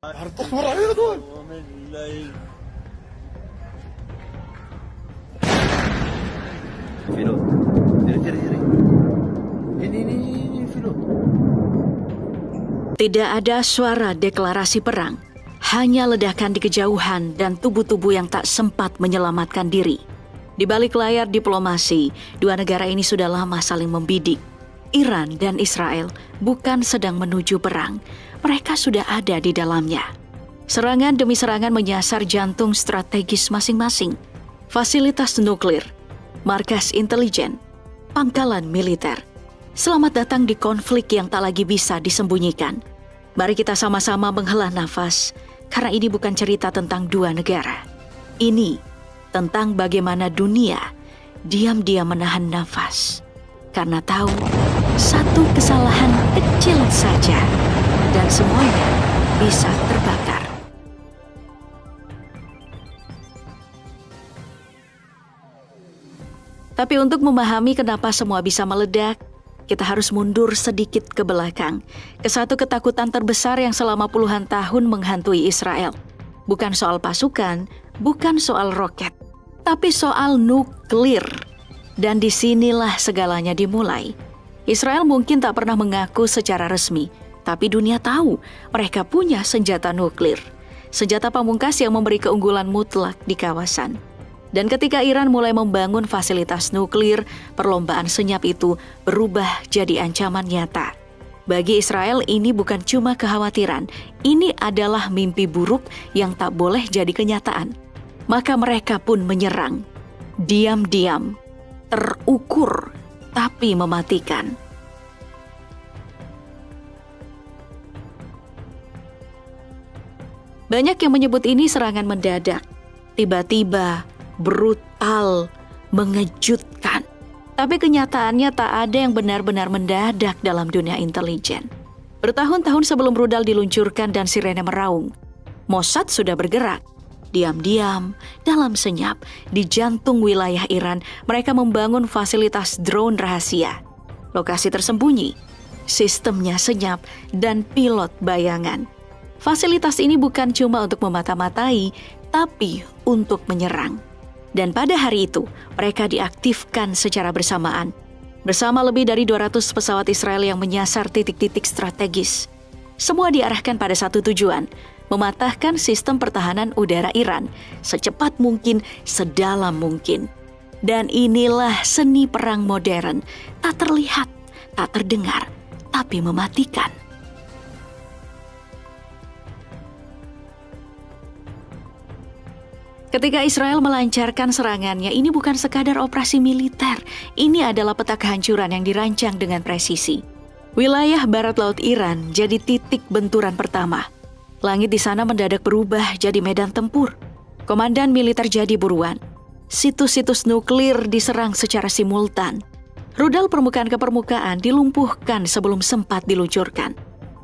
اصبر علينا دول. Pilot. Diri. Ini pilot. Tidak ada suara deklarasi perang, hanya ledakan di kejauhan dan tubuh-tubuh yang tak sempat menyelamatkan diri. Di balik layar diplomasi, dua negara ini sudah lama saling membidik. Iran dan Israel bukan sedang menuju perang, mereka sudah ada di dalamnya. Serangan demi serangan menyasar jantung strategis masing-masing, fasilitas nuklir, markas intelijen, pangkalan militer. Selamat datang di konflik yang tak lagi bisa disembunyikan. Mari kita sama-sama menghela nafas, karena ini bukan cerita tentang dua negara. Ini tentang bagaimana dunia diam-diam menahan nafas. Karena tahu, satu kesalahan kecil saja, dan semuanya bisa terbakar. Tapi untuk memahami kenapa semua bisa meledak, kita harus mundur sedikit ke belakang, ke satu ketakutan terbesar yang selama puluhan tahun menghantui Israel. Bukan soal pasukan, bukan soal roket, tapi soal nuklir. Dan disinilah segalanya dimulai. Israel mungkin tak pernah mengaku secara resmi, tapi dunia tahu mereka punya senjata nuklir. Senjata pamungkas yang memberi keunggulan mutlak di kawasan. Dan ketika Iran mulai membangun fasilitas nuklir, perlombaan senyap itu berubah jadi ancaman nyata. Bagi Israel ini bukan cuma kekhawatiran, ini adalah mimpi buruk yang tak boleh jadi kenyataan. Maka mereka pun menyerang. Diam-diam, terukur, tapi mematikan. Banyak yang menyebut ini serangan mendadak, tiba-tiba, brutal, mengejutkan. Tapi kenyataannya tak ada yang benar-benar mendadak dalam dunia intelijen. Bertahun-tahun sebelum rudal diluncurkan dan sirene meraung, Mossad sudah bergerak. Diam-diam, dalam senyap, di jantung wilayah Iran, mereka membangun fasilitas drone rahasia. Lokasi tersembunyi, sistemnya senyap, dan pilot bayangan. Fasilitas ini bukan cuma untuk memata-matai, tapi untuk menyerang. Dan pada hari itu, mereka diaktifkan secara bersamaan. Bersama lebih dari 200 pesawat Israel yang menyasar titik-titik strategis. Semua diarahkan pada satu tujuan, mematahkan sistem pertahanan udara Iran secepat mungkin, sedalam mungkin. Dan inilah seni perang modern, tak terlihat, tak terdengar, tapi mematikan. Ketika Israel melancarkan serangannya, ini bukan sekadar operasi militer. Ini adalah peta kehancuran yang dirancang dengan presisi. Wilayah barat laut Iran jadi titik benturan pertama. Langit di sana mendadak berubah jadi medan tempur. Komandan militer jadi buruan. Situs-situs nuklir diserang secara simultan. Rudal permukaan ke permukaan dilumpuhkan sebelum sempat diluncurkan.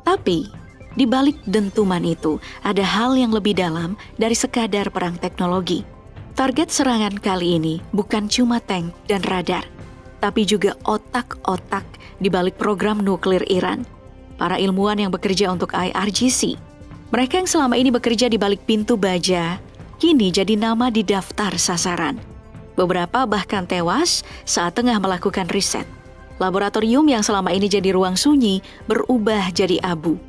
Tapi di balik dentuman itu, ada hal yang lebih dalam dari sekadar perang teknologi. Target serangan kali ini bukan cuma tank dan radar, tapi juga otak-otak di balik program nuklir Iran. Para ilmuwan yang bekerja untuk IRGC. Mereka yang selama ini bekerja di balik pintu baja, kini jadi nama di daftar sasaran. Beberapa bahkan tewas saat tengah melakukan riset. Laboratorium yang selama ini jadi ruang sunyi berubah jadi abu.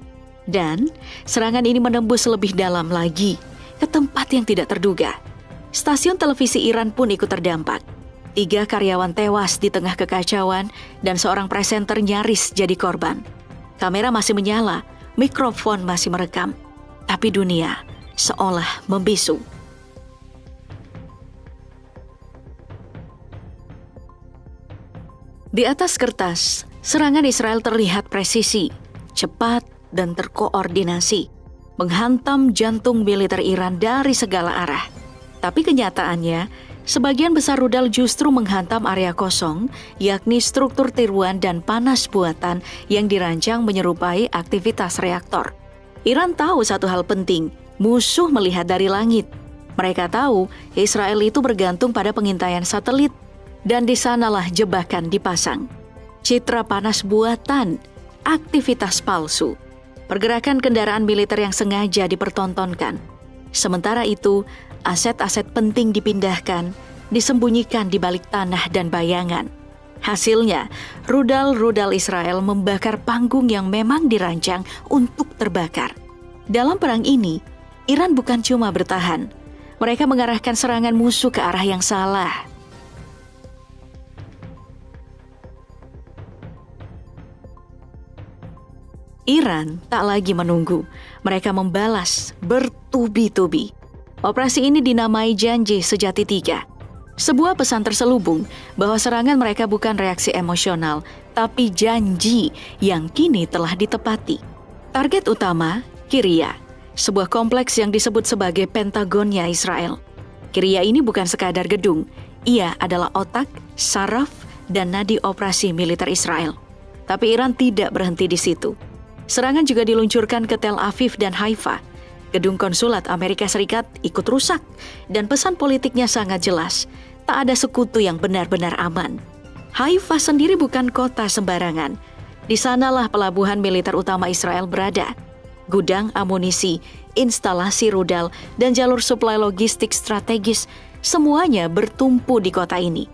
Dan serangan ini menembus lebih dalam lagi, ke tempat yang tidak terduga. Stasiun televisi Iran pun ikut terdampak. 3 karyawan tewas di tengah kekacauan dan seorang presenter nyaris jadi korban. Kamera masih menyala, mikrofon masih merekam. Tapi dunia seolah membisu. Di atas kertas, serangan Israel terlihat presisi, cepat, dan terkoordinasi, menghantam jantung militer Iran dari segala arah. Tapi kenyataannya, sebagian besar rudal justru menghantam area kosong, yakni struktur tiruan dan panas buatan yang dirancang menyerupai aktivitas reaktor. Iran tahu satu hal penting, musuh melihat dari langit. Mereka tahu Israel itu bergantung pada pengintaian satelit, dan di sanalah jebakan dipasang. Citra panas buatan, aktivitas palsu. pergerakan kendaraan militer yang sengaja dipertontonkan. Sementara itu, aset-aset penting dipindahkan, disembunyikan di balik tanah dan bayangan. Hasilnya, rudal-rudal Israel membakar panggung yang memang dirancang untuk terbakar. Dalam perang ini, Iran bukan cuma bertahan, mereka mengarahkan serangan musuh ke arah yang salah. Iran tak lagi menunggu, mereka membalas bertubi-tubi. Operasi ini dinamai Janji Sejati 3. Sebuah pesan terselubung bahwa serangan mereka bukan reaksi emosional, tapi janji yang kini telah ditepati. Target utama, Kiryat, sebuah kompleks yang disebut sebagai Pentagonnya Israel. Kiryat ini bukan sekadar gedung, ia adalah otak, saraf, dan nadi operasi militer Israel. Tapi Iran tidak berhenti di situ. Serangan juga diluncurkan ke Tel Aviv dan Haifa. Gedung konsulat Amerika Serikat ikut rusak, dan pesan politiknya sangat jelas. Tak ada sekutu yang benar-benar aman. Haifa sendiri bukan kota sembarangan. Di sanalah pelabuhan militer utama Israel berada. Gudang amunisi, instalasi rudal, dan jalur suplai logistik strategis, semuanya bertumpu di kota ini.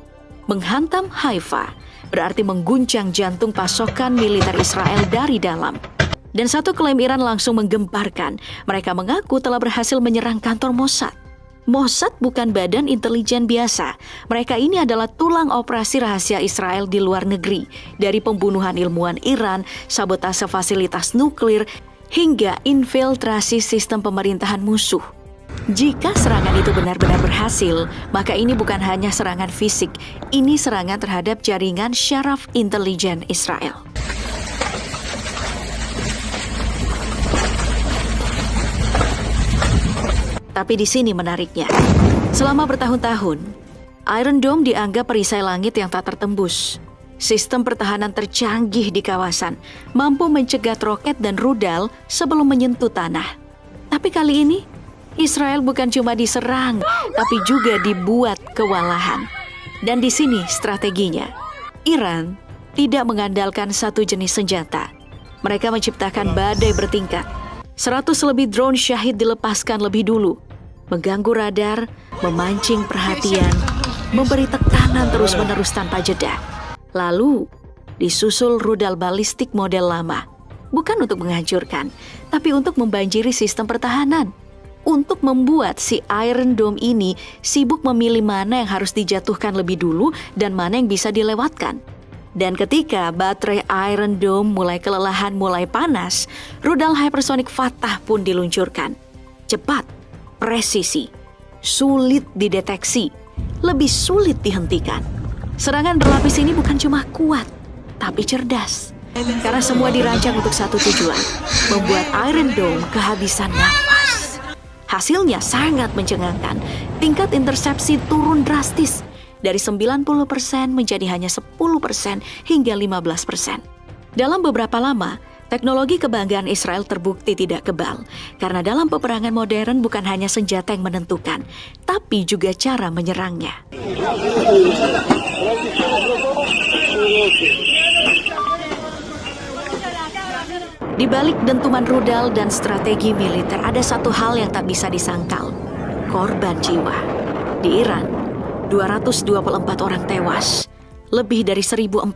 Menghantam Haifa berarti mengguncang jantung pasokan militer Israel dari dalam. Dan satu klaim Iran langsung menggemparkan. Mereka mengaku telah berhasil menyerang kantor Mossad. Mossad bukan badan intelijen biasa. Mereka ini adalah tulang operasi rahasia Israel di luar negeri. Dari pembunuhan ilmuwan Iran, sabotase fasilitas nuklir, hingga infiltrasi sistem pemerintahan musuh. Jika serangan itu benar-benar berhasil, maka ini bukan hanya serangan fisik. Ini serangan terhadap jaringan syaraf intelijen Israel. Tapi di sini menariknya, selama bertahun-tahun, Iron Dome dianggap perisai langit yang tak tertembus. Sistem pertahanan tercanggih di kawasan, mampu mencegat roket dan rudal sebelum menyentuh tanah. Tapi kali ini, Israel bukan cuma diserang, tapi juga dibuat kewalahan. Dan di sini strateginya, Iran tidak mengandalkan satu jenis senjata. Mereka menciptakan badai bertingkat. 100 lebih drone Shahid dilepaskan lebih dulu, mengganggu radar, memancing perhatian, memberi tekanan terus-menerus tanpa jeda. Lalu, disusul rudal balistik model lama, bukan untuk menghancurkan, tapi untuk membanjiri sistem pertahanan. Untuk membuat si Iron Dome ini sibuk memilih mana yang harus dijatuhkan lebih dulu dan mana yang bisa dilewatkan. Dan ketika baterai Iron Dome mulai kelelahan, mulai panas, rudal hypersonic Fatah pun diluncurkan. Cepat, presisi, sulit dideteksi, lebih sulit dihentikan. Serangan berlapis ini bukan cuma kuat, tapi cerdas. Karena semua dirancang untuk satu tujuan, membuat Iron Dome kehabisan nafas. Hasilnya sangat mencengangkan. Tingkat intersepsi turun drastis. Dari 90% menjadi hanya 10% hingga 15%. Dalam beberapa lama, teknologi kebanggaan Israel terbukti tidak kebal. Karena dalam peperangan modern bukan hanya senjata yang menentukan, tapi juga cara menyerangnya. Di balik dentuman rudal dan strategi militer ada satu hal yang tak bisa disangkal. Korban jiwa. Di Iran, 224 orang tewas, lebih dari 1.400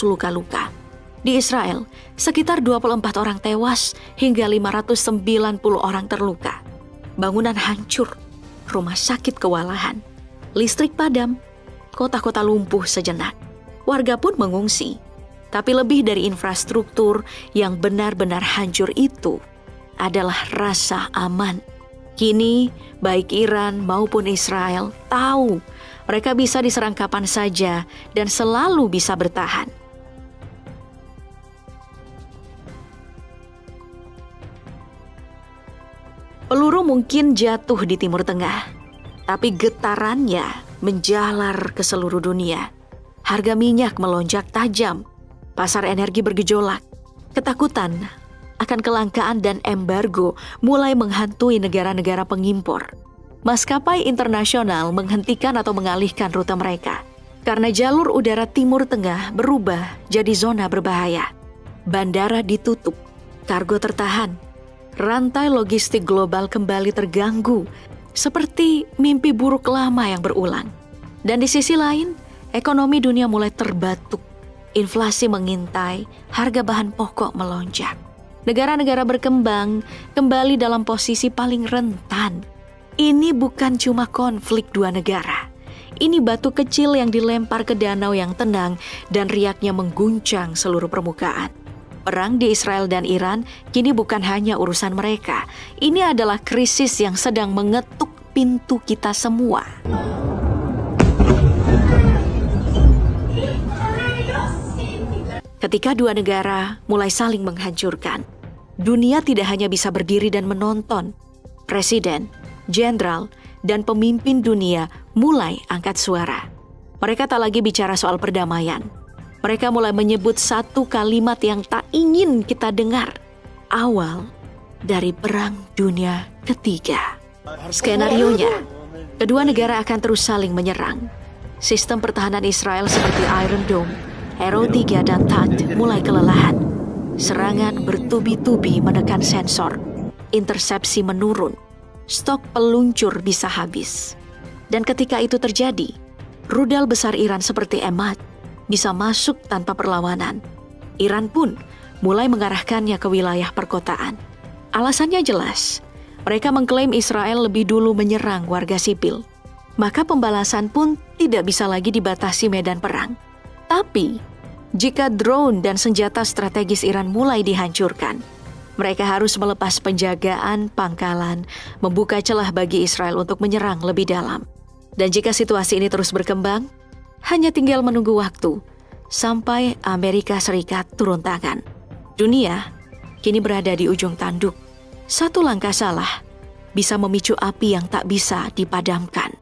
luka-luka. Di Israel, sekitar 24 orang tewas hingga 590 orang terluka. Bangunan hancur, rumah sakit kewalahan, listrik padam, kota-kota lumpuh sejenak. Warga pun mengungsi. Tapi lebih dari infrastruktur yang benar-benar hancur itu adalah rasa aman. Kini, baik Iran maupun Israel tahu mereka bisa diserang kapan saja dan selalu bisa bertahan. Peluru mungkin jatuh di Timur Tengah, tapi getarannya menjalar ke seluruh dunia. Harga minyak melonjak tajam, pasar energi bergejolak, ketakutan akan kelangkaan dan embargo mulai menghantui negara-negara pengimpor. Maskapai internasional menghentikan atau mengalihkan rute mereka karena jalur udara Timur Tengah berubah jadi zona berbahaya. Bandara ditutup, kargo tertahan, rantai logistik global kembali terganggu, seperti mimpi buruk lama yang berulang. Dan di sisi lain, ekonomi dunia mulai terbatuk, inflasi mengintai, harga bahan pokok melonjak. Negara-negara berkembang kembali dalam posisi paling rentan. Ini bukan cuma konflik dua negara. Ini batu kecil yang dilempar ke danau yang tenang dan riaknya mengguncang seluruh permukaan. Perang di Israel dan Iran kini bukan hanya urusan mereka. Ini adalah krisis yang sedang mengetuk pintu kita semua. Ketika dua negara mulai saling menghancurkan, dunia tidak hanya bisa berdiri dan menonton. Presiden, jenderal, dan pemimpin dunia mulai angkat suara. Mereka tak lagi bicara soal perdamaian. Mereka mulai menyebut satu kalimat yang tak ingin kita dengar. Awal dari Perang Dunia Ketiga. Skenarionya, kedua negara akan terus saling menyerang. Sistem pertahanan Israel seperti Iron Dome, Arrow 3 dan THAAD mulai kelelahan. Serangan bertubi-tubi menekan sensor. Intersepsi menurun. Stok peluncur bisa habis. Dan ketika itu terjadi, rudal besar Iran seperti Emad bisa masuk tanpa perlawanan. Iran pun mulai mengarahkannya ke wilayah perkotaan. Alasannya jelas, mereka mengklaim Israel lebih dulu menyerang warga sipil. Maka pembalasan pun tidak bisa lagi dibatasi medan perang. Tapi, jika drone dan senjata strategis Iran mulai dihancurkan, mereka harus melepas penjagaan pangkalan, membuka celah bagi Israel untuk menyerang lebih dalam. Dan jika situasi ini terus berkembang, hanya tinggal menunggu waktu sampai Amerika Serikat turun tangan. Dunia kini berada di ujung tanduk. Satu langkah salah bisa memicu api yang tak bisa dipadamkan.